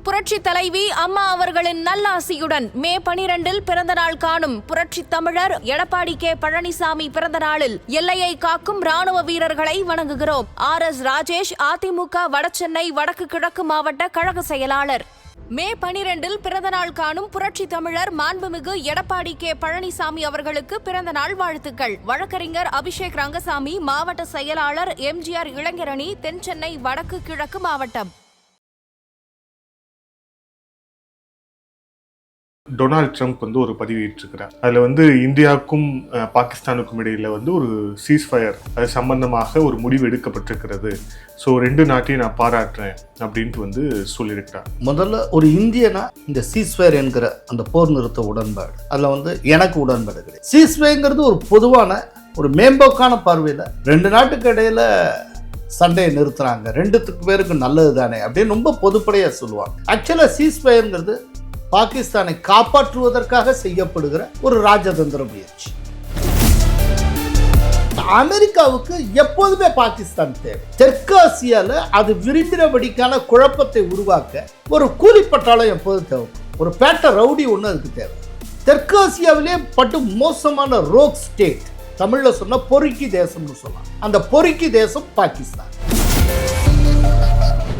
புரட்சி தலைவி அம்மா அவர்களின் நல்லாசியுடன் மே 12 பிறந்தநாள் காணும் புரட்சி தமிழர் எடப்பாடி கே பழனிசாமி பிறந்த நாளில் எல்லையை காக்கும் ராணுவ வீரர்களை வணங்குகிறோம். RS ராஜேஷ், அதிமுக வடசென்னை வடக்கு கிழக்கு மாவட்ட கழக செயலாளர். மே 12 பிறந்தநாள் காணும் புரட்சி தமிழர் மாண்புமிகு எடப்பாடி கே பழனிசாமி அவர்களுக்கு பிறந்தநாள் வாழ்த்துக்கள். வழக்கறிஞர் அபிஷேக் ரங்கசாமி, மாவட்ட செயலாளர், MGR இளைஞரணி, தென்சென்னை வடக்கு கிழக்கு மாவட்டம். டொனால்ட் ட்ரம்ப் ஒரு பதிவிட்டிருக்கிறார். அதில் இந்தியாவுக்கும் பாகிஸ்தானுக்கும் இடையில் ஒரு சீஸ்ஃபயர் அது சம்பந்தமாக ஒரு முடிவு எடுக்கப்பட்டிருக்கிறது. ஸோ ரெண்டு நாட்டையும் நான் பாராட்டுறேன் அப்படின்ட்டு சொல்லியிருக்கிறார். முதல்ல ஒரு இந்தியனா இந்த சீஸ்ஃபயர் என்கிற அந்த போர் நிறுத்த உடன்பாடு அதில் எனக்கு உடன்பாடு கிடையாது. சீஸ்ஃபயர்ங்கிறது ஒரு பொதுவான ஒரு மேம்போக்கான பார்வையில் ரெண்டு நாட்டுக்கு இடையில சண்டையை நிறுத்துறாங்க, ரெண்டுத்துக்கு பேருக்கு நல்லது தானே அப்படின்னு ரொம்ப பொதுப்படையாக சொல்லுவாங்க. ஆக்சுவலாக சீஸ்ஃபயர்ங்கிறது பாகிஸ்தானை காப்பாற்றுவதற்காக செய்யப்படுகிற ஒரு ராஜதந்திர முயற்சி. அமெரிக்காவுக்கு எப்போதுமே பாகிஸ்தான் தேவை. தெற்காசியால அது விரும்பினபடிக்கான குழப்பத்தை உருவாக்க ஒரு கூலிப்பட்டாளம் எப்போது தேவை, ஒரு பேட்ட ரவுடி ஒன்று அதுக்கு தேவை. தெற்காசியாவிலே பட்டு மோசமான ரோக் ஸ்டேட், தமிழ்ல சொன்ன பொறுக்கி தேசம்னு சொல்லலாம். அந்த பொறுக்கி தேசம் பாகிஸ்தான்.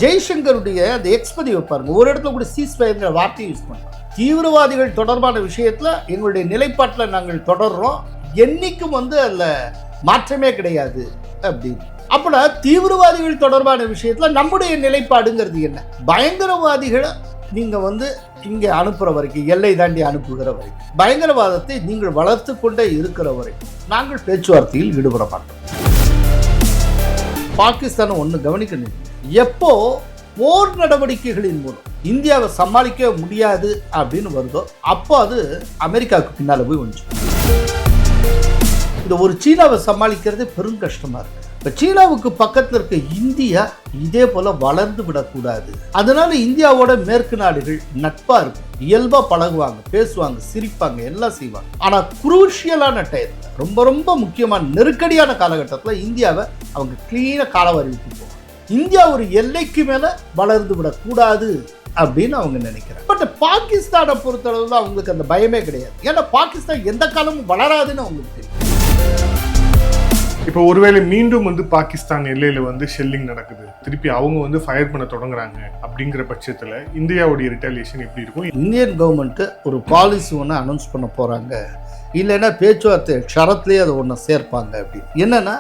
ஜெய்சங்கருடைய அந்த எக்ஸ்பதிவை பாருங்க, ஒரு இடத்துல கூட சீஸ்ஃபயர்ங்கிற வார்த்தையை யூஸ் பண்ணலாம். தீவிரவாதிகள் தொடர்பான விஷயத்துல எங்களுடைய நிலைப்பாட்டில் நாங்கள் தொடர்றோம், என்னைக்கும் அதில் மாற்றமே கிடையாது அப்படின்னு. அப்போ தீவிரவாதிகள் தொடர்பான விஷயத்துல நம்முடைய நிலைப்பாடுங்கிறது என்ன? பயங்கரவாதிகளை நீங்க இங்க அனுப்புற வரைக்கும், எல்லை தாண்டி அனுப்புகிற வரைக்கும், பயங்கரவாதத்தை நீங்கள் வளர்த்து கொண்டே இருக்கிற வரைக்கும் நாங்கள் பேச்சுவார்த்தையில் ஈடுபட மாட்டோம். பாகிஸ்தானை ஒன்று கவனிக்கணும், எப்போ போர் நடவடிக்கைகளின் மூலம் இந்தியாவை சமாளிக்க முடியாது அப்படின்னு வருதோ அப்போ அது அமெரிக்காவுக்கு பின்னால போய் வந்துச்சு. இந்த ஒரு சீனாவை சமாளிக்கிறது பெரும் கஷ்டமா இருக்கு. இப்ப சீனாவுக்கு பக்கத்தில் இருக்க இந்தியா இதே போல வளர்ந்து விடக்கூடாது. அதனால இந்தியாவோட மேற்கு நாடுகள் நட்பா இருக்கும், இயல்பா பழகுவாங்க, பேசுவாங்க, சிரிப்பாங்க, எல்லாம் செய்வாங்க. ஆனா குரூஷியலான டயத்துல, ரொம்ப ரொம்ப முக்கியமான நெருக்கடியான காலகட்டத்தில் இந்தியாவை அவங்க கிளீனா காலவாரி விட்டு போவாங்க. இந்தியா ஒரு எல்லைக்கு மேல வளர்ந்து விடக்கூடாது அப்படின்னு அவங்க நினைக்கிறாங்க. பட் பாகிஸ்தானை பொறுத்தளவு அவங்களுக்கு அந்த பயமே கிடையாது. ஏன்னா பாகிஸ்தான் எந்த காலமும் வளராதுன்னு அவங்களுக்கு தெரியும். இப்போ ஒருவேளை மீண்டும் பாகிஸ்தான் எல்லையில ஷெல்லிங் நடக்குது, திருப்பி அவங்க ஃபயர் பண்ண தொடங்குறாங்க அப்படிங்கிற பட்சத்தில் இந்தியாவுடைய ரிட்டாலியேஷன் எப்படி இருக்கும்? இந்தியன் கவர்மெண்ட் ஒரு பாலிசி ஒன்று அனௌன்ஸ் பண்ண போறாங்க, இல்லைன்னா பேச்சுவார்த்தை ஷரத்லேயே அதை ஒன்று சேர்ப்பாங்க. அப்படின்னு என்னன்னா,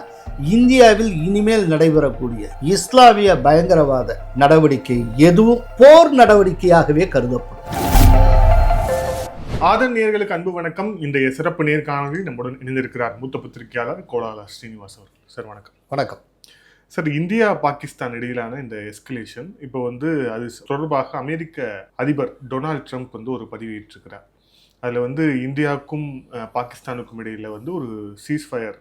இந்தியாவில் இனிமேல் நடைபெறக்கூடிய இஸ்லாமிய பயங்கரவாத நடவடிக்கை எதுவும் போர் நடவடிக்கையாகவே கருதப்படும். ஆதன் நேயர்களுக்கு அன்பு வணக்கம். இன்றைய சிறப்பு நேர்காணலில் நம்முடன் இணைந்திருக்கிறார் மூத்த பத்திரிகையாளர் கோலாலா ஸ்ரீனிவாஸ் அவர்கள். சார் வணக்கம். வணக்கம் சார். இந்தியா பாகிஸ்தான் இடையிலான இந்த எஸ்கலேஷன் இப்போ அது தொடர்பாக அமெரிக்க அதிபர் டொனால்ட் ட்ரம்ப் ஒரு பதிவிட்டிருக்கிறார். அதில் இந்தியாவுக்கும் பாகிஸ்தானுக்கும் இடையில் ஒரு சீஸ்ஃபயர்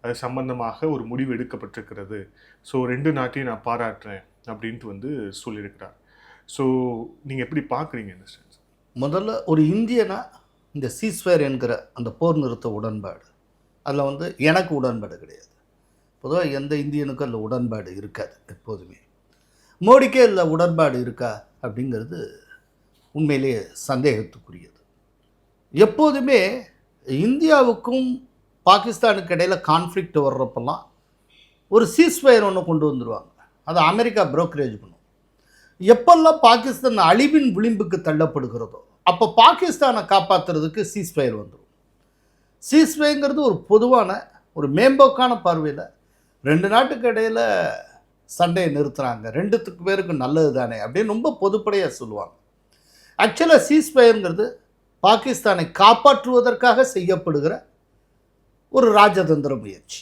அது சம்பந்தமாக ஒரு முடிவு எடுக்கப்பட்டிருக்கிறது. ஸோ ரெண்டு நாட்டையும் நான் பாராட்டுறேன் அப்படின்ட்டு சொல்லியிருக்கிறார். ஸோ நீங்கள் எப்படி பார்க்குறீங்க இந்த ஸ்டேன்ஸ்? முதல்ல ஒரு இந்தியனா இந்த சீஸ்ஃபயர் என்கிற அந்த போர் நிறுத்த உடன்பாடு அதில் எனக்கு உடன்பாடு கிடையாது. பொதுவாக எந்த இந்தியனுக்கும் அதில் உடன்பாடு இருக்காது. எப்போதுமே மோடிக்கே அதில் உடன்பாடு இருக்கா அப்படிங்கிறது உண்மையிலேயே சந்தேகத்துக்குரியது. எப்போதுமே இந்தியாவுக்கும் பாகிஸ்தானுக்கு இடையில் கான்ஃப்ளிக்ட் வர்றப்பெல்லாம் ஒரு சீஸ்ஃபயர் ஒன்று கொண்டு வந்துடுவாங்க. அதை அமெரிக்கா புரோக்கரேஜ் பண்ணும். எப்பெல்லாம் பாகிஸ்தான் அழிவின் விளிம்புக்கு தள்ளப்படுகிறதோ அப்போ பாகிஸ்தானை காப்பாற்றுறதுக்கு சீஸ்ஃபயர் வந்துடும். சீஸ்ஃபயர்ங்கிறது ஒரு பொதுவான ஒரு மேம்போக்கான பார்வையில் ரெண்டு நாட்டுக்கு இடையில் சண்டையை நிறுத்துறாங்க, ரெண்டுத்துக்கு பேருக்கு நல்லது தானே அப்படின்னு ரொம்ப பொதுப்படையாக சொல்லுவாங்க. ஆக்சுவலாக சீஸ்ஃபயர்ங்கிறது பாகிஸ்தானை காப்பாற்றுவதற்காக செய்யப்படுகிற ஒரு ராஜதந்திர முயற்சி.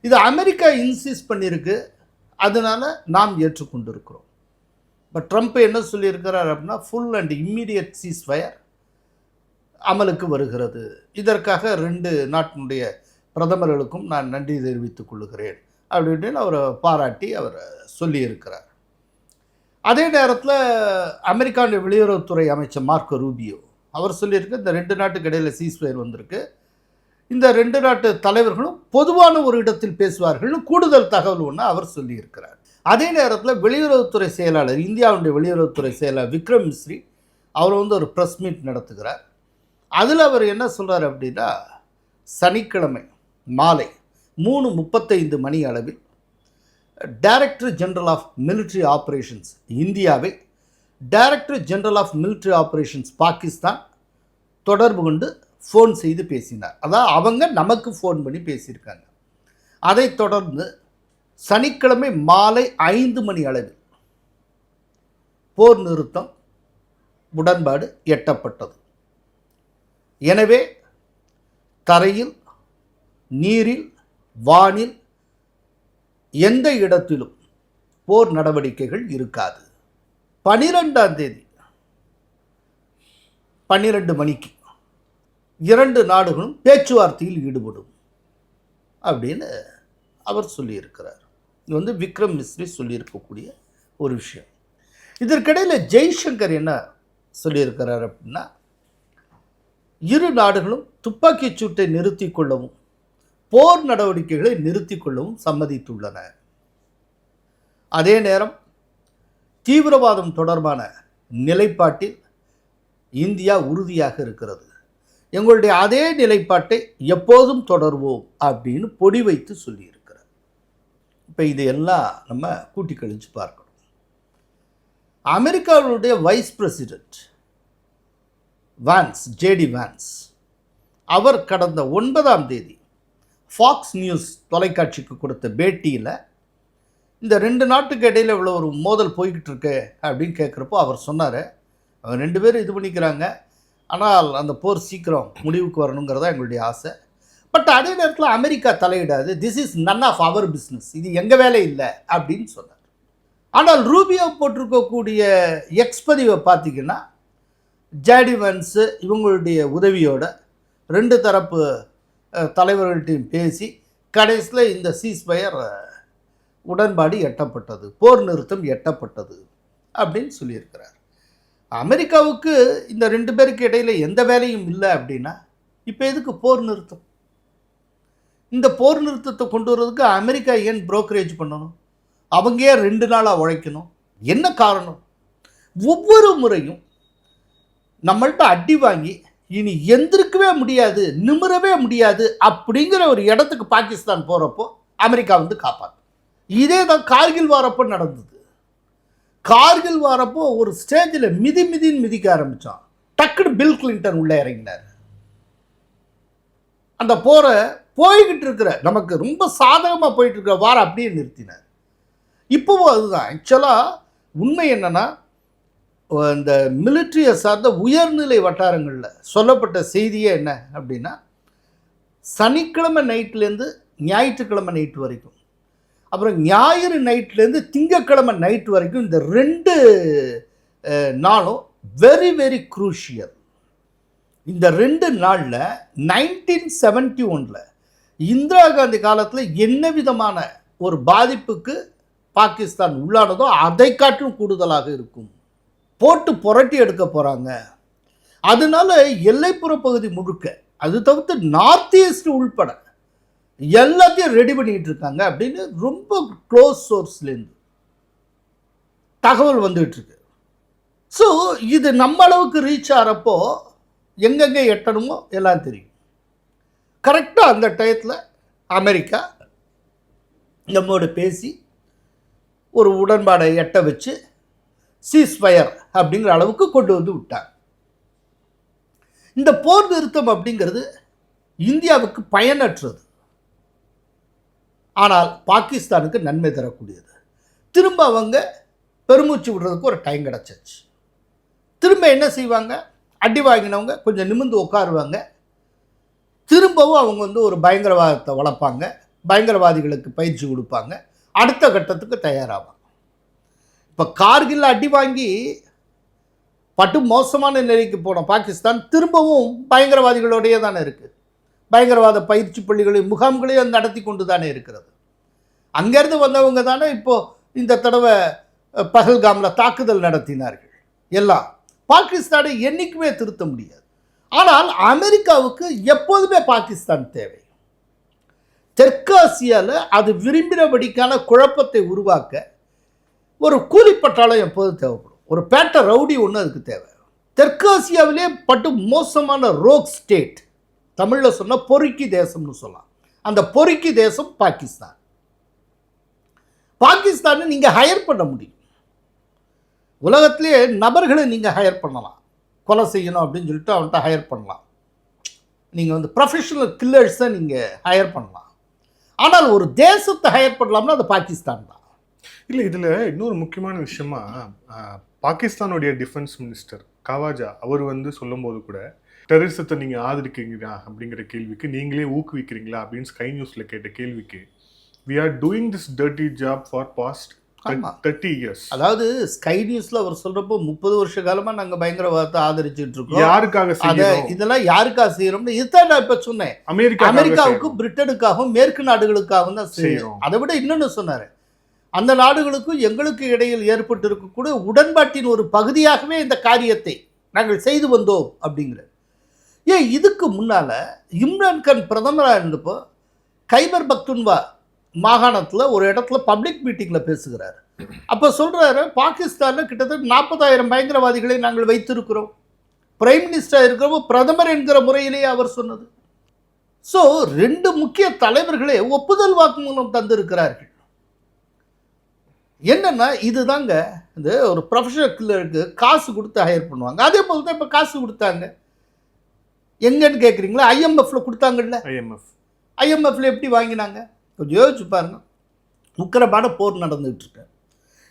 இது அமெரிக்கா இன்சிஸ்ட் பண்ணியிருக்கு, அதனால நாம் ஏற்றுக்கொண்டிருக்கிறோம். பட் ட்ரம்ப் என்ன சொல்லியிருக்கிறார் அப்படின்னா, ஃபுல் அண்ட் இம்மீடியட் சீஸ்ஃபயர் அமலுக்கு வருகிறது. இதற்காக ரெண்டு நாட்டினுடைய பிரதமர்களுக்கும் நான் நன்றி தெரிவித்துக் கொள்கிறேன் அப்படின்னு அவரை பாராட்டி அவர் சொல்லியிருக்கிறார். அதே நேரத்தில் அமெரிக்காவுடைய வெளியுறவுத்துறை அமைச்சர் மார்க்கோ ரூபியோ அவர் சொல்லியிருக்கு, இந்த ரெண்டு நாட்டுக்கு இடையில் சீஸ்ஃபயர் வந்திருக்கு, இந்த ரெண்டு நாட்டு தலைவர்களும் பொதுவான ஒரு இடத்தில் பேசுவார்கள்னு கூடுதல் தகவல் ஒன்று அவர் சொல்லியிருக்கிறார். அதே நேரத்தில் வெளியுறவுத்துறை செயலாளர், இந்தியாவுடைய வெளியுறவுத்துறை செயலாளர் விக்ரம் மிஸ்ரி அவர் வந்து ஒரு ப்ரெஸ் மீட் நடத்துகிறார். அதில் அவர் என்ன சொல்கிறார் அப்படின்னா, சனிக்கிழமை மாலை 3:35 மணி அளவில் director general of military operations இந்தியாவை director general of military operations Pakistan தொடர்பு கொண்டு ஃபோன் செய்து பேசினார். அதாவது அவங்க நமக்கு ஃபோன் பண்ணி பேசியிருக்காங்க. அதைத் தொடர்ந்து சனிக்கிழமை மாலை 5 மணி அளவில் போர் நிறுத்தம் உடன்பாடு எட்டப்பட்டது. எனவே தரையில், நீரில், வானில் எந்த இடத்திலும் போர் நடவடிக்கைகள் இருக்காது. 12ஆம் தேதி 12 மணிக்கு 2 நாடுகளும் பேச்சுவார்த்தையில் ஈடுபடும் அப்படின்னு அவர் சொல்லியிருக்கிறார். இது வந்து விக்ரம் மிஸ்ரி சொல்லியிருக்கக்கூடிய ஒரு விஷயம். இதற்கிடையில் ஜெய்சங்கர் என்ன சொல்லியிருக்கிறார் அப்படின்னா, இரு நாடுகளும் துப்பாக்கிச் சூட்டை நிறுத்தி கொள்ளவும் போர் நடவடிக்கைகளை நிறுத்தி கொள்ளவும் சம்மதித்துள்ளன. அதே நேரம் தீவிரவாதம் தொடர்பான நிலைப்பாட்டில் இந்தியா உறுதியாக இருக்கிறது. எங்களுடைய அதே நிலைப்பாட்டை எப்போதும் தொடர்வோம் அப்படின்னு பொடி வைத்து சொல்லியிருக்கிறார். இப்போ இதையெல்லாம் நம்ம கூட்டி கழிச்சு பார்க்கணும். அமெரிக்காவுடைய வைஸ் பிரசிடென்ட் வான்ஸ், ஜேடி வான்ஸ், அவர் கடந்த 9ஆம் தேதி ஃபாக்ஸ் நியூஸ் தொலைக்காட்சிக்கு கொடுத்த பேட்டியில் இந்த 2 நாட்டுக்கு இடையில் இவ்வளோ ஒரு மோதல் போய்கிட்டு இருக்கு அப்படின்னு கேட்குறப்போ அவர் சொன்னார், அவங்க 2 பேரும் இது பண்ணிக்கிறாங்க, ஆனால் அந்த போர் சீக்கிரம் முடிவுக்கு வரணுங்கிறதா எங்களுடைய ஆசை. பட் அதே நேரத்தில் அமெரிக்கா தலையிடாது, this is none of our business, இது எங்கள் வேலை இல்லை அப்படின்னு சொன்னார். ஆனால் ரூபியோ போட்டிருக்கக்கூடிய எக்ஸ் பதிவை பார்த்தீங்கன்னா, ஜேடி வான்ஸு இவங்களுடைய உதவியோட 2 தரப்பு தலைவர்கள்ட்டையும் பேசி கடைசியில் இந்த சீஸ்ஃபயர் உடன்பாடு எட்டப்பட்டது, போர் நிறுத்தம் எட்டப்பட்டது அப்படின்னு சொல்லியிருக்கிறார். அமெரிக்காவுக்கு இந்த 2 பேருக்கு இடையில் எந்த வேலையும் இல்லை அப்படின்னா இப்போ எதுக்கு போர் நிறுத்தம்? இந்த போர் நிறுத்தத்தை கொண்டு வர்றதுக்கு அமெரிக்கா ஏன் புரோக்கரேஜ் பண்ணணும்? அவங்க ஏன் 2 நாளாக உழைக்கணும்? என்ன காரணம்? ஒவ்வொரு முறையும் நம்மள்ட்ட அடி வாங்கி இனி எந்திருக்கவே முடியாது, நிமிரவே முடியாது அப்படிங்கிற ஒரு இடத்துக்கு பாகிஸ்தான் போகிறப்போ அமெரிக்கா வந்து காப்பாற்றும். இதே தான் கார்கில் வாரப்போ நடந்தது. கார்கில் வாரப்போ ஒரு ஸ்டேஜில் மிதின்னு மிதிக்க ஆரம்பித்தான். டக்குன்னு பில் கிளின்டன் உள்ளே இறங்கினார். அந்த போரை போய்கிட்டு இருக்கிற நமக்கு ரொம்ப சாதகமாக போயிட்டு இருக்கிற வாரம் அப்படியே நிறுத்தினார். இப்போவும் அதுதான். ஆக்சுவலாக உண்மை என்னென்னா, இந்த மிலிட்ரியை சார்ந்த உயர்நிலை வட்டாரங்களில் சொல்லப்பட்ட செய்தியே என்ன அப்படின்னா, சனிக்கிழமை நைட்லேருந்து ஞாயிற்றுக்கிழமை நைட்டு வரைக்கும், அப்புறம் ஞாயிறு நைட்லேருந்து திங்கக்கிழமை நைட்டு வரைக்கும் இந்த 2 நாளும் வெரி வெரி குரூஷியல். இந்த 2 நாளில் 1971 இந்திரா காந்தி காலத்தில் என்ன விதமான ஒரு பாதிப்புக்கு பாகிஸ்தான் உள்ளானதோ அதை காட்டிலும் கூடுதலாக இருக்கும். போட்டு புரட்டி எடுக்க போகிறாங்க. அதனால எல்லைப்புற பகுதி முழுக்க, அது தவிர்த்து நார்த் ஈஸ்ட் உள்பட எல்லாத்தையும் ரெடி பண்ணிக்கிட்டு இருக்காங்க அப்படின்னு ரொம்ப க்ளோஸ் சோர்ஸ்லேருந்து தகவல் வந்துகிட்டு இருக்கு. ஸோ இது நம்ம அளவுக்கு ரீச் ஆகிறப்போ எங்கெங்கே எட்டணுமோ எல்லாம் தெரியும். கரெக்டாக அந்த டயத்தில் அமெரிக்கா நம்மோடு பேசி ஒரு உடன்பாடை எட்ட வச்சு சீஸ்ஃபயர் அப்படிங்கிற அளவுக்கு கொண்டு வந்து விட்டாங்க. இந்த போர் நிறுத்தம் அப்படிங்கிறது இந்தியாவுக்கு பயனற்றது, ஆனால் பாகிஸ்தானுக்கு நன்மை தரக்கூடியது. திரும்ப அவங்க பெருமூச்சு விடுறதுக்கு ஒரு டைம் கிடச்சிச்சு. திரும்ப என்ன செய்வாங்க? அடி வாங்கினவங்க கொஞ்சம் நிமிர்ந்து உட்காருவாங்க. திரும்பவும் அவங்க வந்து ஒரு பயங்கரவாதத்தை வளர்ப்பாங்க, பயங்கரவாதிகளுக்கு பயிற்சி கொடுப்பாங்க, அடுத்த கட்டத்துக்கு தயாராவாங்க. இப்போ கார்கில் அடி வாங்கி பட்டு மோசமான நிலைக்கு போன பாகிஸ்தான் திரும்பவும் பயங்கரவாதிகளோடையே தானே இருக்குது. பயங்கரவாத பயிற்சி பள்ளிகளையும் முகாம்களையும் நடத்தி கொண்டு தானே இருக்கிறது. அங்கேருந்து வந்தவங்க தானே இப்போது இந்த தடவை பஹல்காமில் தாக்குதல் நடத்தினார்கள். எல்லாம் பாகிஸ்தானை என்றைக்குமே திருத்த முடியாது. ஆனால் அமெரிக்காவுக்கு எப்போதுமே பாகிஸ்தான் தேவை. தெற்காசியாவில் அது விரும்பினபடிக்கான குழப்பத்தை உருவாக்க ஒரு கூலிப்பட்டாளம் எப்போதும் தேவைப்படும். ஒரு பேட்டை ரவுடி ஒன்று அதுக்கு தேவை. தெற்காசியாவிலே பட்டு மோசமான ரோக் ஸ்டேட், தமிழில் சொன்னால் பொறுக்கி தேசம்னு சொல்லலாம். அந்த பொறுக்கி தேசம் பாகிஸ்தான். பாகிஸ்தானை நீங்கள் ஹையர் பண்ண முடியும். உலகத்திலே நபர்களை நீங்கள் ஹையர் பண்ணலாம். கொலை செய்யணும் அப்படின்னு சொல்லிட்டு அவன்கிட்ட ஹையர் பண்ணலாம். நீங்கள் வந்து ப்ரொஃபஷனல் கில்லர்ஸை நீங்கள் ஹையர் பண்ணலாம். ஆனால் ஒரு தேசத்தை ஹையர் பண்ணலாம்னா அது பாகிஸ்தான் தான். இல்லை, இதில் இன்னொரு முக்கியமான விஷயமா பாகிஸ்தானுடைய டிஃபென்ஸ் மினிஸ்டர் கவாஜா அவர் வந்து சொல்லும்போது கூட டெரரிசத்தை நீங்கள் ஆதரிக்கிறீங்களா அப்படிங்கிற கேள்விக்கு, நீங்களே ஊக்குவிக்கிறீங்களா அப்படின்னு ஸ்கை நியூஸில் கேட்ட கேள்விக்கு, we are doing this dirty job for past 30 years. அதாவது ஸ்கை நியூஸில் அவர் சொல்கிறப்போ 30 வருஷ காலமாக நாங்கள் பயங்கரவாதத்தை ஆதரிச்சுட்டு இருக்கோம். யாருக்காக செய்யணும், இதெல்லாம் யாருக்காக செய்யறோம்னு இதுதான் நான் இப்போ சொன்னேன். அமெரிக்காவுக்கும் பிரிட்டனுக்காகவும் மேற்கு நாடுகளுக்காகவும் தான் செய்யறோம். அதை விட இன்னொன்று சொன்னார், அந்த நாடுகளுக்கும் எங்களுக்கு இடையில் ஏற்பட்டு இருக்கக்கூடிய உடன்பாட்டின் ஒரு பகுதியாகவே இந்த காரியத்தை நாங்கள் செய்து வந்தோம் அப்படிங்கிற. ஏன் இதுக்கு முன்னால் இம்ரான்கான் பிரதமராக இருந்தப்போ கைபர் பக்துன்வா மாகாணத்தில் ஒரு இடத்துல பப்ளிக் மீட்டிங்கில் பேசுகிறார். அப்போ சொல்கிறாரு, பாகிஸ்தானில் கிட்டத்தட்ட 40,000 பயங்கரவாதிகளை நாங்கள் வைத்திருக்கிறோம். பிரைம் மினிஸ்டர் இருக்கிறப்போ பிரதமர் என்கிற முறையிலேயே அவர் சொன்னது. ஸோ 2 முக்கிய தலைவர்களே ஒப்புதல் வாக்குமூலம் தந்திருக்கிறார்கள். என்னென்னா இதுதாங்க இந்த ஒரு ப்ரொஃபஷனல் கில்லருக்கு காசு கொடுத்து ஹையர் பண்ணுவாங்க. அதே போல் தான் இப்போ காசு கொடுத்தாங்க. எங்கன்னு கேட்குறீங்களா? ஐஎம்எஃப்ல கொடுத்தாங்கல்ல. ஐஎம்எஃப்ல எப்படி வாங்கினாங்க கொஞ்சம் யோசிச்சு பாருங்க. உக்கிரமான போர் நடந்துகிட்டு இருக்கு.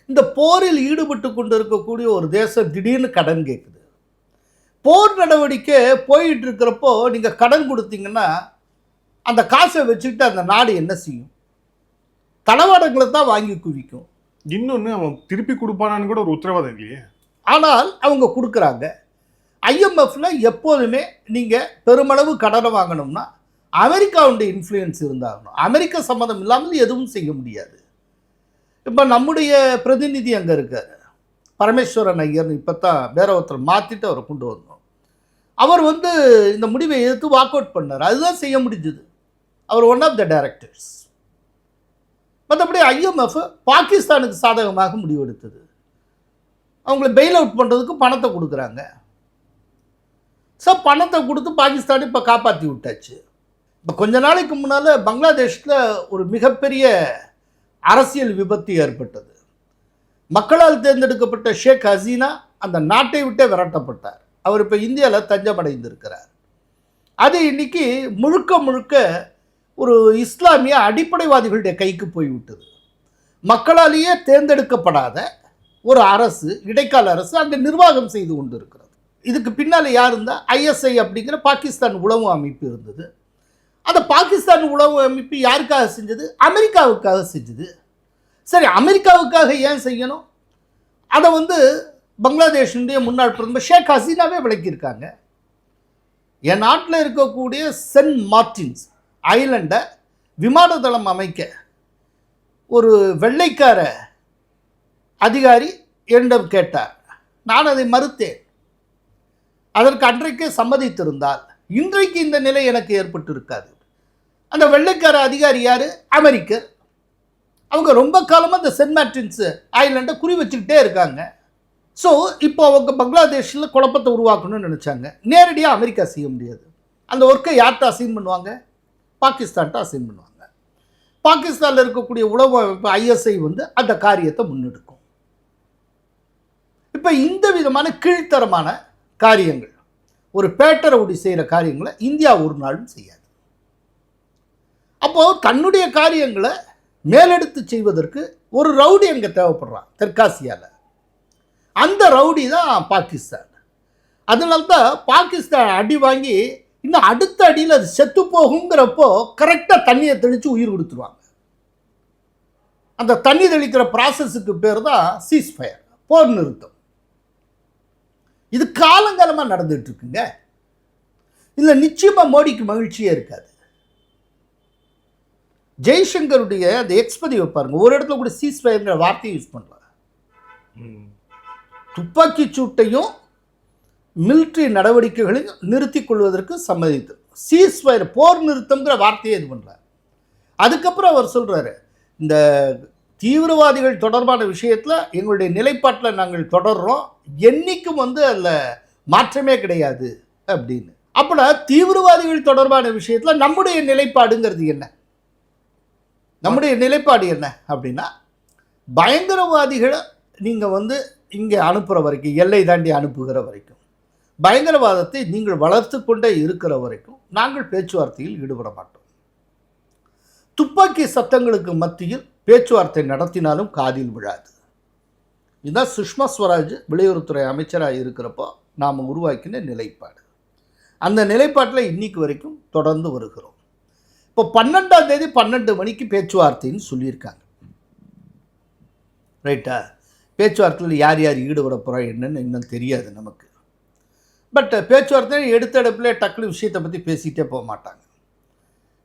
இந்த போரில் ஈடுபட்டு கொண்டு இருக்கக்கூடிய ஒரு தேசம் திடீர்னு கடன் கேட்குது. போர் நடவடிக்கை போயிட்டு இருக்கிறப்போ நீங்கள் கடன் கொடுத்தீங்கன்னா அந்த காசை வச்சுக்கிட்டு அந்த நாடு என்ன செய்யும்? தளவாடங்களை தான் வாங்கி குவிக்கும். இன்னொன்று, அவன் திருப்பி கொடுப்பானான்னு கூட ஒரு உத்தரவாதம் இல்லையே. ஆனால் அவங்க கொடுக்குறாங்க. ஐஎம்எஃப்ல எப்போதுமே நீங்கள் பெருமளவு கடனை வாங்கணும்னா அமெரிக்காவுடைய இன்ஃப்ளூயன்ஸ் இருந்தாகணும். அமெரிக்க சம்மதம் இல்லாமல் எதுவும் செய்ய முடியாது. இப்போ நம்முடைய பிரதிநிதி அங்கே இருக்கார், பரமேஸ்வரன் ஐயர்னு. இப்போ தான் வேற ஒருத்தர் மாற்றிட்டு அவரை கொண்டு வந்தோம். அவர் வந்து இந்த முடிவை எதிர்த்து வாக் அவுட் பண்ணார். அதுதான் செய்ய முடிஞ்சது. அவர் ஒன் ஆஃப் த டைரக்டர்ஸ். மற்றபடி ஐஎம்எஃப் பாகிஸ்தானுக்கு சாதகமாக முடிவெடுத்தது. அவங்களை பெயில் அவுட் பண்ணுறதுக்கு பணத்தை கொடுக்குறாங்க. ஸோ பணத்தை கொடுத்து பாகிஸ்தான் இப்போ காப்பாற்றி விட்டாச்சு. இப்போ கொஞ்ச நாளைக்கு முன்னால் பங்களாதேஷில் ஒரு மிகப்பெரிய அரசியல் விபத்து ஏற்பட்டது. மக்களால் தேர்ந்தெடுக்கப்பட்ட ஷேக் ஹசீனா அந்த நாட்டை விட்டே விரட்டப்பட்டார். அவர் இப்போ இந்தியாவில் தஞ்சமடைந்திருக்கிறார். அது இன்னைக்கு முழுக்க முழுக்க ஒரு இஸ்லாமிய அடிப்படைவாதிகளுடைய கைக்கு போய்விட்டது. மக்களாலேயே தேர்ந்தெடுக்கப்படாத ஒரு அரசு, இடைக்கால அரசு அங்கே நிர்வாகம் செய்து கொண்டு இருக்கிறது. இதுக்கு பின்னால் யார் இருந்தால் ஐஎஸ்ஐ அப்படிங்கிற பாகிஸ்தான் உளவு அமைப்பு இருந்தது. அந்த பாகிஸ்தான் உளவு அமைப்பு யாருக்காக செஞ்சது? அமெரிக்காவுக்காக செஞ்சது. சரி, அமெரிக்காவுக்காக ஏன் செய்யணும்? அதை வந்து பங்களாதேஷனுடைய முன்னாள் பிரதமர் ஷேக் ஹசீனாவே விளக்கியிருக்காங்க. என் நாட்டில் இருக்கக்கூடிய சென்ட் மார்டின்ஸ் ஐலண்டை விமான தளம் அமைக்க ஒரு வெள்ளைக்கார அதிகாரி என்னிடம் கேட்டார். நான் அதை மறுத்தேன். அதற்கு அன்றைக்கே சம்மதித்திருந்தால் இன்றைக்கு இந்த நிலை எனக்கு ஏற்பட்டு இருக்காது. அந்த வெள்ளைக்கார அதிகாரி யார்? அமெரிக்கர். அவங்க ரொம்ப காலமாக இந்த சென்ட் மார்டின்ஸ் ஐலண்டை குறி வச்சுக்கிட்டே இருக்காங்க. ஸோ இப்போ அவங்க பங்களாதேஷில் குழப்பத்தை உருவாக்கணும்னு நினச்சாங்க. நேரடியாக அமெரிக்கா செய்ய முடியாது. அந்த ஒர்க்கை யார்கிட்ட அசைன் பண்ணுவாங்க? பாகிஸ்தான்கிட்ட அசைன் பண்ணுவாங்க. பாகிஸ்தானில் இருக்கக்கூடிய உளவு அமைப்பு ஐஎஸ்ஐ வந்து அந்த காரியத்தை முன்னெடுக்கும். இப்போ இந்த விதமான கீழ்த்தரமான காரியங்கள், ஒரு பேட்டரவுடி செய்கிற காரியங்களை இந்தியா ஒரு நாளும் செய்யாது. அப்போது தன்னுடைய காரியங்களை மேலெடுத்து செய்வதற்கு ஒரு ரவுடி அங்கே தேவைப்படுறான் தெற்காசியாவில். அந்த ரவுடி தான் பாகிஸ்தான். அதனால்தான் பாகிஸ்தான் அடி வாங்கி இன்னும் அடுத்த அடியில் அது செத்து போகுங்கிறப்போ கரெக்டாக தண்ணியை தெளித்து உயிர் கொடுத்துருவாங்க. அந்த தண்ணி தெளிக்கிற ப்ராசஸுக்கு பேர் தான் சீஸ்ஃபயர், போர் நிறுத்தம். இது காலங்காலமாக நடந்துட்டு இருக்குங்க. இதில் நிச்சயமாக மோடிக்கு மகிழ்ச்சியே இருக்காது. ஜெய்சங்கருடைய அந்த எக்ஸ்பதிவை பாருங்க, ஒரு இடத்துல கூட சீஸ்ஃபயர்ங்கிற வார்த்தையை யூஸ் பண்ணல. துப்பாக்கி சூட்டையும் மிலிட்ரி நடவடிக்கைகளையும் நிறுத்திக் கொள்வதற்கு சம்மதித்து சீஸ்ஃபயர், போர் நிறுத்தம்ங்கிற வார்த்தையை இது பண்ணுறார். அதுக்கப்புறம் அவர் சொல்கிறாரு, இந்த தீவிரவாதிகள் தொடர்பான விஷயத்தில் எங்களுடைய நிலைப்பாட்டில் நாங்கள் தொடர்றோம், என்னைக்கும் அதில் மாற்றமே கிடையாது அப்படின்னு. அப்போனா தீவிரவாதிகள் தொடர்பான விஷயத்தில் நம்முடைய நிலைப்பாடுங்கிறது என்ன? நம்முடைய நிலைப்பாடு என்ன அப்படின்னா, பயங்கரவாதிகளை நீங்கள் இங்கே அனுப்புகிற வரைக்கும், எல்லை தாண்டி அனுப்புகிற வரைக்கும், பயங்கரவாதத்தை நீங்கள் வளர்த்து கொண்டே இருக்கிற வரைக்கும் நாங்கள் பேச்சுவார்த்தையில் ஈடுபட மாட்டோம். துப்பாக்கி சத்தங்களுக்கு மத்தியில் பேச்சுவார்த்தை நடத்தினாலும் காதில் விழாது. இதுதான் சுஷ்மா ஸ்வராஜ் வெளியுறவுத்துறை அமைச்சராக இருக்கிறப்போ நாம் உருவாக்கின நிலைப்பாடு. அந்த நிலைப்பாட்டில் இன்னைக்கு வரைக்கும் தொடர்ந்து வருகிறோம். இப்போ 12ஆம் தேதி 12 மணிக்கு பேச்சுவார்த்தைன்னு சொல்லியிருக்காங்க. ரைட்டா? பேச்சுவார்த்தையில் யார் யார் ஈடுபட போகிறோம் என்னன்னு இன்னும் தெரியாது நமக்கு. பட் பேச்சுவார்த்தை எடுத்தடுப்பில் டக்குனு விஷயத்தை பற்றி பேசிகிட்டே போக மாட்டாங்க.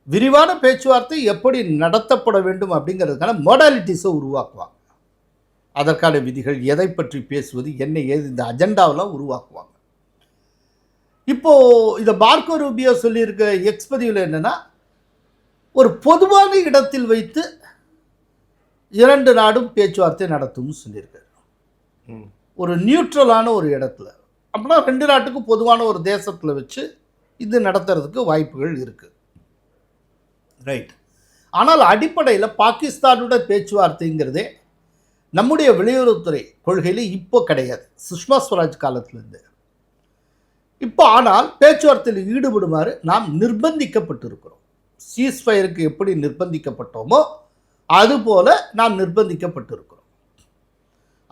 விரிவான பேச்சுவார்த்தை எப்படி நடத்தப்பட வேண்டும் அப்படிங்கிறதுக்கான மோடாலிட்டிஸை உருவாக்குவாங்க. அதற்கான விதிகள், எதை பற்றி பேசுவது, என்ன ஏது, இந்த அஜெண்டாவெல்லாம் உருவாக்குவாங்க. இப்போது இதை மார்க்கோ ரூபியோ சொல்லியிருக்க எக்ஸ்பதிவில் என்னென்னா, ஒரு பொதுவான இடத்தில் வைத்து 2 நாடும் பேச்சுவார்த்தை நடத்தும்னு சொல்லியிருக்காரு. ஒரு நியூட்ரலான ஒரு இடத்துல, அப்படின்னா 2 நாட்டுக்கும் பொதுவான ஒரு தேசத்தில் வச்சு இது நடத்துறதுக்கு வாய்ப்புகள் இருக்குது. ரைட். ஆனால் அடிப்படையில் பாகிஸ்தானோட பேச்சுவார்த்தைங்கிறதே நம்முடைய வெளியுறவுத்துறை கொள்கையில் இப்போ கிடையாது, சுஷ்மா ஸ்வராஜ் காலத்திலேருந்து இப்போ. ஆனால் பேச்சுவார்த்தையில் ஈடுபடுமாறு நாம் நிர்பந்திக்கப்பட்டிருக்கிறோம். சீஸ்ஃபயருக்கு எப்படி நிர்பந்திக்கப்பட்டோமோ அதுபோல் நாம் நிர்பந்திக்கப்பட்டிருக்கிறோம்.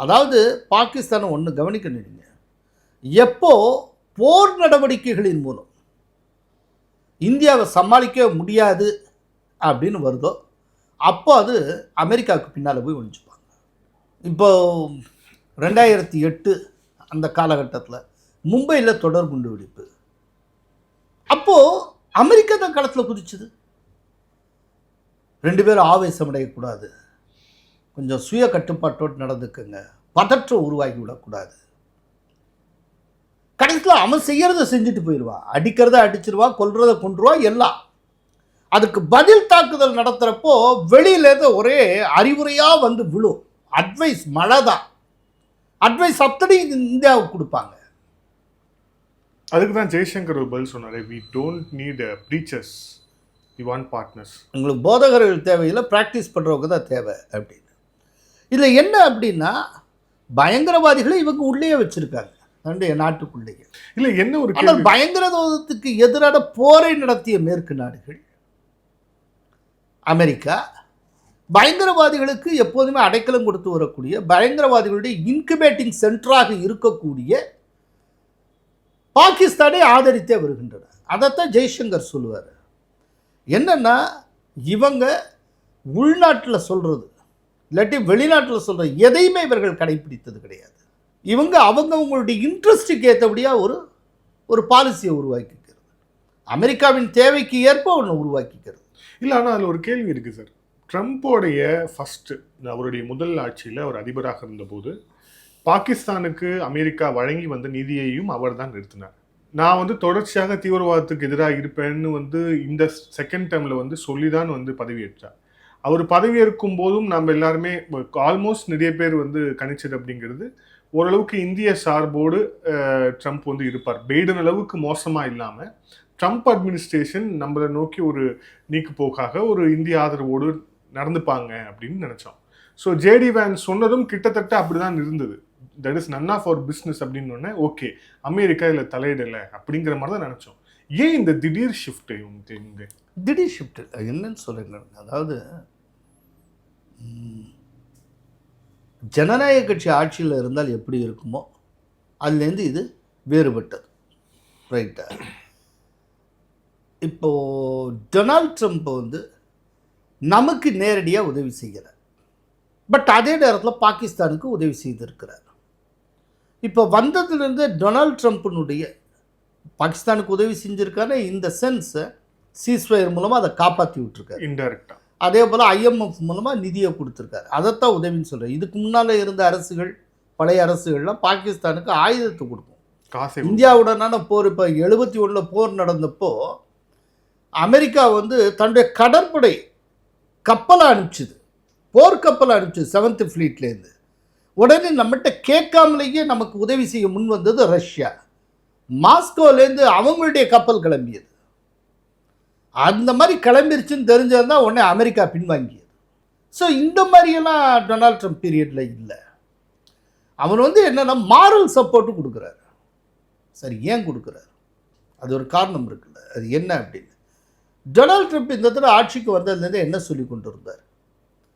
அதாவது பாகிஸ்தானை ஒன்று கவனிக்கணும் நீங்கள், எப்போ போர் நடவடிக்கைகளின் மூலம் இந்தியாவை சமாளிக்க முடியாது அப்படின்னு வருதோ அப்போ அது அமெரிக்காவுக்கு பின்னால் போய் ஒழிச்சுப்பாங்க. இப்போ 2008 அந்த காலகட்டத்தில் மும்பையில் தொடர் குண்டு வெடிப்பு, அப்போது அமெரிக்கா தான் களத்தில் குதிச்சுது. 2 பேரும் ஆவேசம் அடையக்கூடாது, கொஞ்சம் சுய கட்டுப்பாட்டோடு நடந்துக்குங்க, பதற்றம் உருவாக்கி விடக்கூடாது. கடைசியில் அவன் செய்யறதை செஞ்சுட்டு போயிடுவான், அடிக்கிறத அடிச்சிருவான், கொல்றதை கொன்றுவான் எல்லாம். அதுக்கு பதில் தாக்குதல் நடத்துகிறப்போ வெளியிலேருந்து ஒரே அறிவுரையாக வந்து விழும். அட்வைஸ் மழை தான், அட்வைஸ் அத்தனை இந்தியாவுக்கு கொடுப்பாங்க. அதுக்கு தான் ஜெய்சங்கர் ஒரு பதில் சொன்னார், we don't need preachers, we want partners. உங்களுக்கு போதகர்கள் தேவையில்லை, ப்ராக்டிஸ் பண்ணுறவங்க தான் தேவை அப்படின்னு. இதில் என்ன அப்படின்னா, பயங்கரவாதிகளை இவங்க உள்ளே வச்சுருக்காங்க நாட்டுக்குள்ளேயே. இல்லை என்ன ஒரு ஆனால் பயங்கரவாதத்துக்கு எதிரான போரை நடத்திய மேற்கு நாடுகள், அமெரிக்கா, பயங்கரவாதிகளுக்கு எப்போதுமே அடைக்கலம் கொடுத்து வரக்கூடிய, பயங்கரவாதிகளுடைய இன்குபேட்டிங் சென்டராக இருக்கக்கூடிய பாகிஸ்தானை ஆதரித்தே வருகின்றன. அதைத்தான் ஜெய்சங்கர் சொல்லுவார். என்னன்னா, இவங்க உள்நாட்டில் சொல்கிறது இல்லாட்டி வெளிநாட்டில் சொல்கிற எதையுமே இவர்கள் கடைபிடித்தது கிடையாது. இவங்க அவங்களுடைய இன்ட்ரெஸ்ட்டுக்கு ஏற்றபடியாக ஒரு பாலிசியை உருவாக்கிக்கிறது, அமெரிக்காவின் தேவைக்கு ஏற்ப ஒன்று உருவாக்கிக்கிறது. இல்லை, ஆனால் அதில் ஒரு கேள்வி இருக்குது சார். ட்ரம்ப்போடைய ஃபஸ்ட்டு அவருடைய முதல் ஆட்சியில் அவர் அதிபராக இருந்தபோது பாகிஸ்தானுக்கு அமெரிக்கா வழங்கி வந்த நிதியையும் அவர் தான் நிறுத்தினார். நான் தொடர்ச்சியாக தீவிரவாதத்துக்கு எதிராக இருப்பேன்னு இந்த செகண்ட் டைமில் சொல்லி தான் பதவியேற்றார். அவர் பதவியேற்கும் போதும் நம்ம எல்லாருமே ஆல்மோஸ்ட் நிறைய பேர் கணிச்சது அப்படிங்கிறது, ஓரளவுக்கு இந்திய சார்போடு ட்ரம்ப் இருப்பார். பைடன் அளவுக்கு மோசமாக இல்லாமல் ட்ரம்ப் அட்மினிஸ்ட்ரேஷன் நம்மளை நோக்கி ஒரு நீக்கு போக்காக ஒரு இந்திய ஆதரவோடு நடந்துப்பாங்க அப்படின்னு நினச்சோம். ஸோ ஜேடி வேன்ஸ் சொன்னதும் கிட்டத்தட்ட அப்படி தான் இருந்தது. That is none of our business அப்படின்னு ஓகே, அமெரிக்கா இதில் தலையிடலை அப்படிங்கிற மாதிரி தான் நினச்சோம். ஏன் இந்த திடீர் ஷிஃப்ட்? இவங்க திடீர் ஷிஃப்ட் என்னன்னு சொல்லுங்க. அதாவது ஜனநாயக கட்சி ஆட்சியில் இருந்தால் எப்படி இருக்குமோ அதுலேருந்து இது வேறுபட்டது. ரைட்டா? இப்போது டொனால்ட் ட்ரம்ப் நமக்கு நேரடியாக உதவி செய்கிறார், பட் அதே நேரத்தில் பாகிஸ்தானுக்கு உதவி செய்திருக்கிறார். இப்போ வந்ததுலேருந்து டொனால்ட் ட்ரம்ப்பினுடைய பாகிஸ்தானுக்கு உதவி செஞ்சுருக்காரு. இந்த சென்ஸை சீஸ்ஃபயர் மூலமாக அதை காப்பாற்றி விட்டுருக்காரு இன்டெரக்டாக. அதே போல் IMF மூலமாக நிதியை கொடுத்துருக்காரு. அதைத்தான் உதவின்னு சொல்கிறேன். இதுக்கு முன்னால் இருந்த அரசுகள், பழைய அரசுகள்லாம் பாகிஸ்தானுக்கு ஆயுதத்தை கொடுக்கும். இந்தியாவுடனான போர், இப்போ 71 போர் நடந்தப்போ அமெரிக்கா தன்னுடைய கடற்படை கப்பலை அனுப்பிச்சுது போர்க்கப்பல் அனுப்பிச்சு 7th ஃப்ளீட்லேருந்து. உடனே நம்மகிட்ட கேட்காமலேயே நமக்கு உதவி செய்ய முன் வந்தது ரஷ்யா. மாஸ்கோலேருந்து அவங்களுடைய கப்பல் கிளம்பியது. அந்த மாதிரி கிளம்பிருச்சுன்னு தெரிஞ்சதுதான் உடனே அமெரிக்கா பின்வாங்கியது. ஸோ இந்த மாதிரியெல்லாம் டொனால்ட் ட்ரம்ப் பீரியடில் இல்லை. அவர் என்னென்னா மாரல் சப்போர்ட்டு கொடுக்குறாரு. சரி, ஏன் கொடுக்குறாரு? அது ஒரு காரணம் இருக்குல்ல. அது என்ன அப்படின்னு, டொனால்ட் ட்ரம்ப் இந்த தடவை ஆட்சிக்கு வந்ததுலேருந்து என்ன சொல்லி கொண்டு இருந்தார்?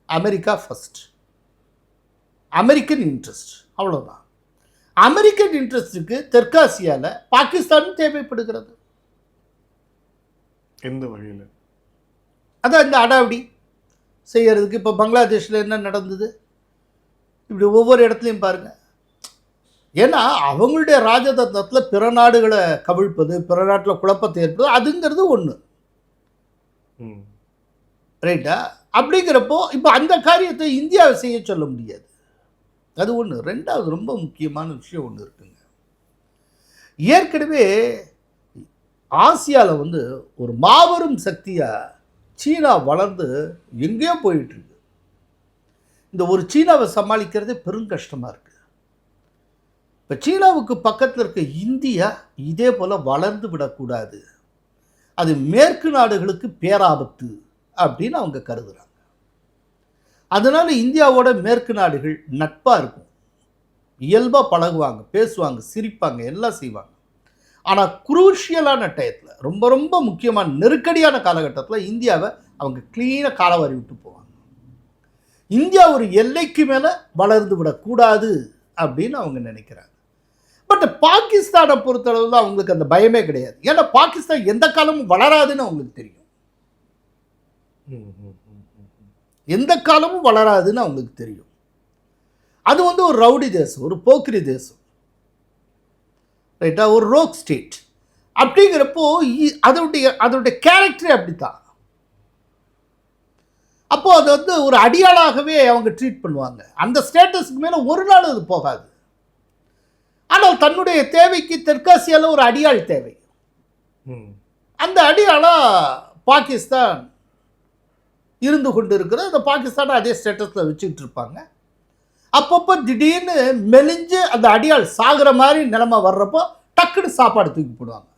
அமெரிக்கா ஃபர்ஸ்ட், அமெரிக்கன் இன்ட்ரெஸ்ட், அவ்வளோதான். அமெரிக்கன் இன்ட்ரெஸ்ட்டுக்கு தெற்காசியாவில் பாகிஸ்தானும் தேவைப்படுகிறது. எந்த வகையில்? அதான் இந்த அடாவடி செய்கிறதுக்கு. இப்போ பங்களாதேஷில் என்ன நடந்தது, இப்படி ஒவ்வொரு இடத்துலையும் பாருங்கள். ஏன்னா அவங்களுடைய ராஜதந்திரத்தில் பிற நாடுகளை கவிழ்ப்பது, பிற நாட்டில் குழப்பத்தை ஏற்பது, அதுங்கிறது ஒன்று, ரைட்டா? அப்படிங்கிறப்போ இப்போ அந்த காரியத்தை இந்தியாவை செய்ய சொல்ல முடியாது. அது ஒன்று. ரெண்டாவது ரொம்ப முக்கியமான விஷயம் ஒன்று இருக்குங்க. ஏற்கனவே ஆசியாவில் ஒரு மாபெரும் சக்தியாக சீனா வளர்ந்து எங்கேயோ போயிட்டுருக்கு. இந்த ஒரு சீனாவை சமாளிக்கிறதே பெரும் கஷ்டமாக இருக்குது. இப்போ சீனாவுக்கு பக்கத்தில் இருக்க இந்தியா இதே போல் வளர்ந்து விடக்கூடாது, அது மேற்கு நாடுகளுக்கு பேராபத்து அப்படின்னு அவங்க கருதுகிறாங்க. அதனால் இந்தியாவோட மேற்கு நாடுகள் நட்பாக இருக்கும், இயல்பாக பழகுவாங்க, பேசுவாங்க, சிரிப்பாங்க, எல்லாம் செய்வாங்க. ஆனால் குரூஷியலான டயத்தில், ரொம்ப ரொம்ப முக்கியமான நெருக்கடியான காலகட்டத்தில் இந்தியாவை அவங்க க்ளீனாக காலவாரி விட்டு போவாங்க. இந்தியா ஒரு எல்லைக்கு மேலே வளர்ந்து விடக்கூடாது அப்படின்னு அவங்க நினைக்கிறாங்க. பட் பாகிஸ்தானை பொறுத்தளவில் அவங்களுக்கு அந்த பயமே கிடையாது. ஏன்னா பாகிஸ்தான் எந்த காலமும் வளராதுன்னு அவங்களுக்கு தெரியும். எந்த காலமும் வளராதுன்னு அவங்களுக்கு தெரியும். அது ஒரு ரவுடி தேசம், ஒரு போக்கிரி தேசம், ரைட்டா, ஒரு ரோக் ஸ்டேட். அப்படிங்கிறப்போ அதோடைய கேரக்டரே அப்படித்தான். அப்போ அது ஒரு அடியாளாகவே அவங்க ட்ரீட் பண்ணுவாங்க. அந்த ஸ்டேட்டஸ்க்கு மேலே ஒரு நாள் அது போகாது. ஆனால் தன்னுடைய தேவைக்கு தெற்காசியாவில் ஒரு அடியாள் தேவை. அந்த அடியாளா பாகிஸ்தான் இருந்து கொண்டு இருக்கிற அந்த பாகிஸ்தானை அதே ஸ்டேட்டஸில் வச்சுக்கிட்டு இருப்பாங்க. அப்பப்போ திடீர்னு மெலிஞ்சு அந்த அடியாள் சாகிற மாதிரி நிலைமை வர்றப்போ டக்குன்னு சாப்பாடு தூக்கி போடுவாங்க.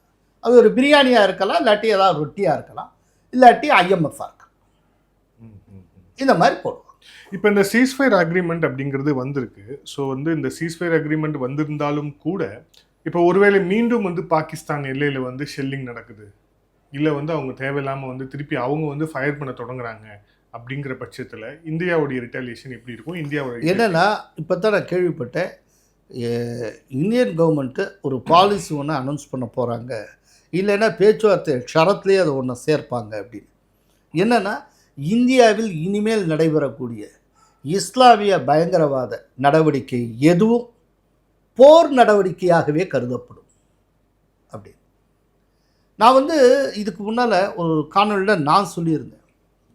அது ஒரு பிரியாணியாக இருக்கலாம், இல்லாட்டி ஏதாவது ரொட்டியாக இருக்கலாம், இல்லாட்டி IMF-ஆக இருக்கலாம், இந்த மாதிரி போடுவாங்க. இப்போ இந்த சீஸ்ஃபயர் அக்ரிமெண்ட் அப்படிங்கிறது வந்திருக்கு. ஸோ இந்த சீஸ்ஃபயர் அக்ரிமெண்ட் வந்திருந்தாலும் கூட இப்போ ஒருவேளை மீண்டும் பாகிஸ்தான் எல்லையில் ஷெல்லிங் நடக்குது, இல்லை அவங்க தேவையில்லாமல் திருப்பி அவங்க ஃபயர் பண்ண தொடங்குறாங்க அப்படிங்கிற பட்சத்தில் இந்தியாவுடைய ரிட்டாலியேஷன் எப்படி இருக்கும்? இந்தியாவோட என்னென்னா, இப்போ தான் நான் கேள்விப்பட்டேன், இந்தியன் கவர்மெண்ட்டு ஒரு பாலிசி ஒன்று அனௌன்ஸ் பண்ண போகிறாங்க, இல்லைன்னா பேச்சுவார்த்தை ஷரத்துலேயே அதை ஒன்று சேர்ப்பாங்க அப்படின்னு. என்னென்னா, இந்தியாவில் இனிமேல் நடைபெறக்கூடிய இஸ்லாமிய பயங்கரவாத நடவடிக்கை எதுவும் போர் நடவடிக்கையாகவே கருதப்படும் அப்படின்னு. நான் இதுக்கு முன்னால் ஒரு காணொலியில் நான் சொல்லியிருந்தேன்.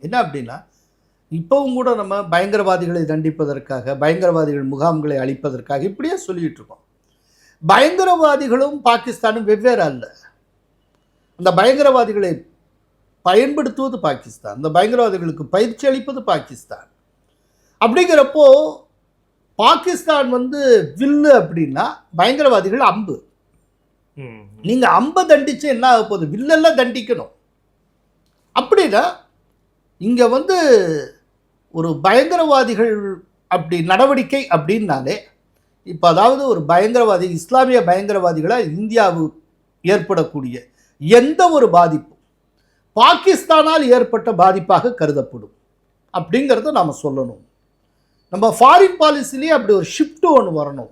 என்ன அப்படின்னா, இப்போவும் கூட நம்ம பயங்கரவாதிகளை தண்டிப்பதற்காக, பயங்கரவாதிகள் முகாம்களை அழிப்பதற்காக இப்படியே சொல்லிகிட்டு இருக்கோம். பயங்கரவாதிகளும் பாகிஸ்தானும் வெவ்வேறு அல்ல. அந்த பயங்கரவாதிகளை பயன்படுத்துவது பாகிஸ்தான், அந்த பயங்கரவாதிகளுக்கு பயிற்சி அளிப்பது பாகிஸ்தான். அப்படிங்கிறப்போ பாகிஸ்தான் வில்லு அப்படின்னா பயங்கரவாதிகள் அம்பு. நீங்கள் அம்பை தண்டிச்சு என்ன ஆக போகுது? வில்லெல்லாம் தண்டிக்கணும். அப்படின்னா இங்கே ஒரு பயங்கரவாதிகள் அப்படி நடவடிக்கை அப்படின்னாலே, இப்போ அதாவது ஒரு பயங்கரவாதி, இஸ்லாமிய பயங்கரவாதிகளால் இந்தியாவுக்கு ஏற்படக்கூடிய எந்த ஒரு பாதிப்பும் பாகிஸ்தானால் ஏற்பட்ட பாதிப்பாக கருதப்படும் அப்படிங்கிறத நாம் சொல்லணும். நம்ம ஃபாரின் பாலிசிலேயே அப்படி ஒரு ஷிஃப்ட் ஒன்று வரணும்.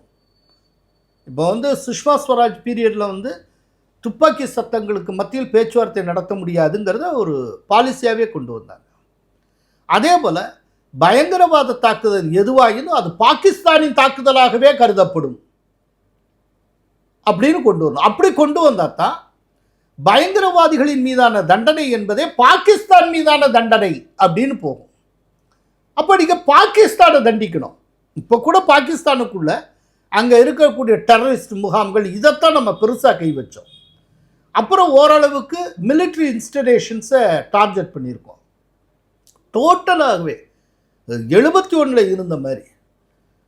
இப்போ சுஷ்மா ஸ்வராஜ் பீரியடில் துப்பாக்கி சத்தங்களுக்கு மத்தியில் பேச்சுவார்த்தை நடத்த முடியாதுங்கிறத ஒரு பாலிசியாகவே கொண்டு வந்தாங்க. அதே போல் பயங்கரவாத தாக்குதல் எதுவாகினும் அது பாகிஸ்தானின் தாக்குதலாகவே கருதப்படும் அப்படின்னு கொண்டு வரணும். அப்படி கொண்டு வந்தால் தான் பயங்கரவாதிகளின் மீதான தண்டனை என்பதே பாகிஸ்தான் மீதான தண்டனை அப்படின்னு போகும். அப்போ நீங்கள் பாகிஸ்தானை தண்டிக்கணும். இப்போ கூட பாகிஸ்தானுக்குள்ள அங்கே இருக்கக்கூடிய டெரரிஸ்ட் முகாம்கள் இதைத்தான் நம்ம பெருசாக கை வச்சோம். அப்புறம் ஓரளவுக்கு மிலிட்ரி இன்ஸ்டலேஷன்ஸை டார்கெட் பண்ணியிருக்கோம். டோட்டலாகவே 71 இருந்த மாதிரி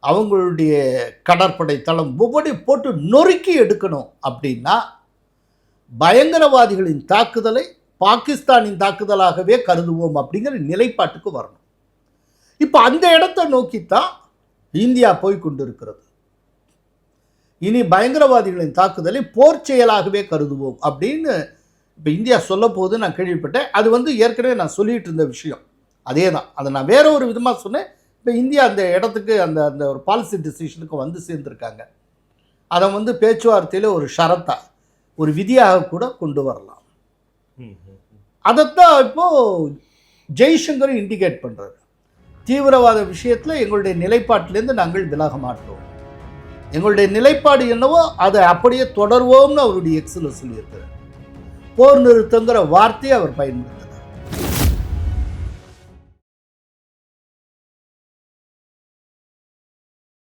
அவங்களுடைய கடற்படை தளம் ஒவ்வொரு போட்டு நொறுக்கி எடுக்கணும் அப்படின்னா பயங்கரவாதிகளின் தாக்குதலை பாகிஸ்தானின் தாக்குதலாகவே கருதுவோம் அப்படிங்கிற நிலைப்பாட்டுக்கு வரணும். இப்போ அந்த இடத்தை நோக்கித்தான் இந்தியா போய் கொண்டிருக்கிறது. இனி பயங்கரவாதிகளின் தாக்குதலை போர் செயலாகவே கருதுவோம் அப்படின்னு இப்போ இந்தியா சொல்ல போது நான் கேள்விப்பட்டேன். அது ஏற்கனவே நான் சொல்லிட்டு இருந்த விஷயம் அதே தான். அதை நான் வேற ஒரு விதமாக சொன்னேன். இப்போ இந்தியா அந்த இடத்துக்கு அந்த அந்த ஒரு பாலிசி டிசிஷனுக்கு சேர்ந்துருக்காங்க. அதை பேச்சுவார்த்தையில் ஒரு ஷரத்தா ஒரு விதியாக கூட கொண்டு வரலாம். அதைத்தான் இப்போது ஜெய்சங்கர் இண்டிகேட் பண்ணுறாரு. தீவிரவாத விஷயத்தில் எங்களுடைய நிலைப்பாட்டிலேருந்து நாங்கள் விலக மாட்டோம், எங்களுடைய நிலைப்பாடு என்னவோ அதை அப்படியே தொடர்வோம்னு அவருடைய எக்ஸில் சொல்லியிருக்கிறார். போர் நிறுத்தங்கிற வார்த்தையை அவர் பயன்படுத்தார்.